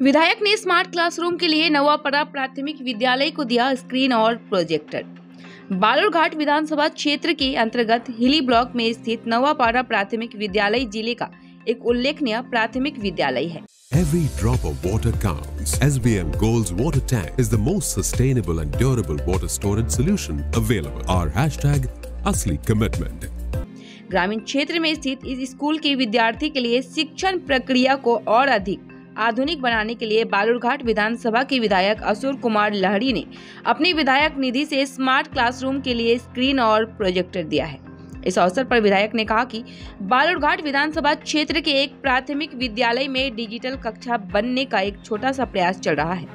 विधायक ने smart classroom के लिए नवापड़ा प्राथमिक विद्यालय को दिया स्क्रीन और प्रोजेक्टर। बालूरघाट विधानसभा क्षेत्र के अंतर्गत हिली ब्लॉक में स्थित नवापड़ा प्राथमिक विद्यालय जिले का एक उल्लेखनीय प्राथमिक विद्यालय है। Every drop of water counts. SBM Gold's water tank is the most sustainable and durable water storage solution available. Our hashtag असली commitment. ग्रामीण क्षेत्र में स्थित इस स्कूल के विद्यार्थी के लिए शिक्षण प्रक्रिया को और अधिक आधुनिक बनाने के लिए बालूरघाट विधानसभा के विधायक अशोक कुमार लहड़ी ने अपनी विधायक निधि से स्मार्ट क्लासरूम के लिए स्क्रीन और प्रोजेक्टर दिया है। इस अवसर पर विधायक ने कहा कि बालूरघाट विधानसभा क्षेत्र के एक प्राथमिक विद्यालय में डिजिटल कक्षा बनने का एक छोटा सा प्रयास चल रहा है,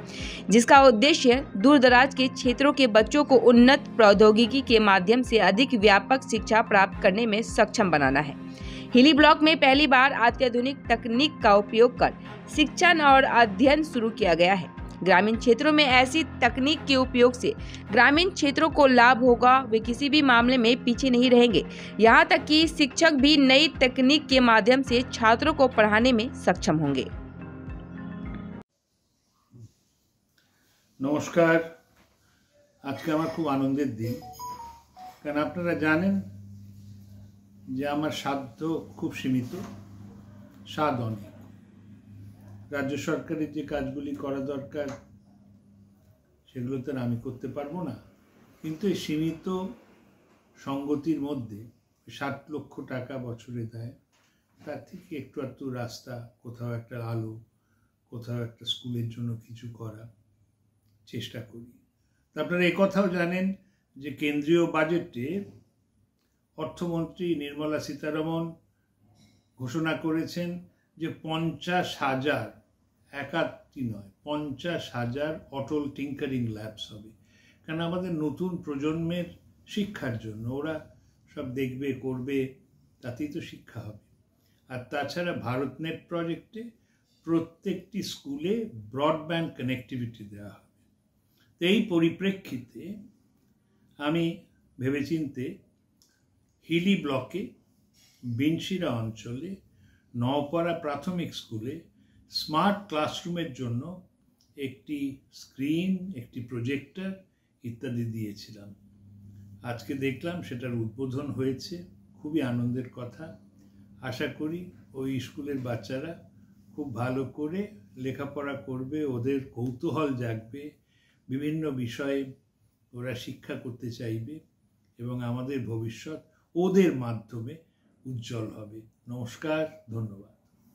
जिसका उद्देश्य दूर दराज के क्षेत्रों के बच्चों को उन्नत प्रौद्योगिकी के माध्यम से अधिक व्यापक शिक्षा प्राप्त करने में सक्षम बनाना है। हिली ब्लॉक में पहली बार अत्याधुनिक तकनीक का उपयोग कर शिक्षण और अध्ययन शुरू किया गया है। ग्रामीण क्षेत्रों में ऐसी तकनीक के उपयोग से ग्रामीण क्षेत्रों को लाभ होगा, वे किसी भी मामले में पीछे नहीं रहेंगे। यहाँ तक कि शिक्षक भी नई तकनीक के माध्यम से छात्रों को पढ़ाने में सक्षम होंगे। नमस्कार, आज के আমার খুব আনন্দের দিন, কারণ আপনারা জানেন যে আমার সাধ্য খুব সীমিত, স্বাদ অনেক। রাজ্য সরকারের যে কাজগুলি করা দরকার সেগুলো তো আমি করতে পারবো না, কিন্তু এই সীমিত সঙ্গতির মধ্যে 7 লক্ষ টাকা বছরে দেয়, তার থেকে একটু একটু রাস্তা, কোথাও একটা আলো, কোথাও একটা স্কুলের জন্য কিছু করা চেষ্টা করি। আপনারা এই কথাও জানেন যে কেন্দ্রীয় বাজেটে অর্থমন্ত্রী নির্মলা সীতারমণ ঘোষণা করেছেন যে 50,000 একাত্তি নয় 50,000 অটল টিঙ্কারিং ল্যাবস হবে, কারণ আমাদের নতুন প্রজন্মের শিক্ষার জন্য ওরা সব দেখবে করবে, তাতেই তো শিক্ষা হবে। আর তাছাড়া ভারতনেট প্রজেক্টে প্রত্যেকটি স্কুলে ব্রডব্যান্ড কানেক্টিভিটি দেওয়া হবে। তো এই পরিপ্রেক্ষিতে আমি ভেবেচিন্তে হিলি ব্লকে বিনশিরা অঞ্চলে নওপাড়া প্রাথমিক স্কুলে স্মার্ট ক্লাসরুমের জন্য একটি স্ক্রিন, একটি প্রজেক্টর ইত্যাদি দিয়েছিলাম। আজকে দেখলাম সেটার উদ্বোধন হয়েছে, খুবই আনন্দের কথা। আশা করি ওই স্কুলের বাচ্চারা খুব ভালো করে লেখাপড়া করবে, ওদের কৌতূহল জাগবে, বিভিন্ন বিষয়ে ওরা শিক্ষা করতে চাইবে এবং আমাদের ভবিষ্যৎ ওদের মাধ্যমে উজ্জ্বল হবে। নমস্কার, ধন্যবাদ।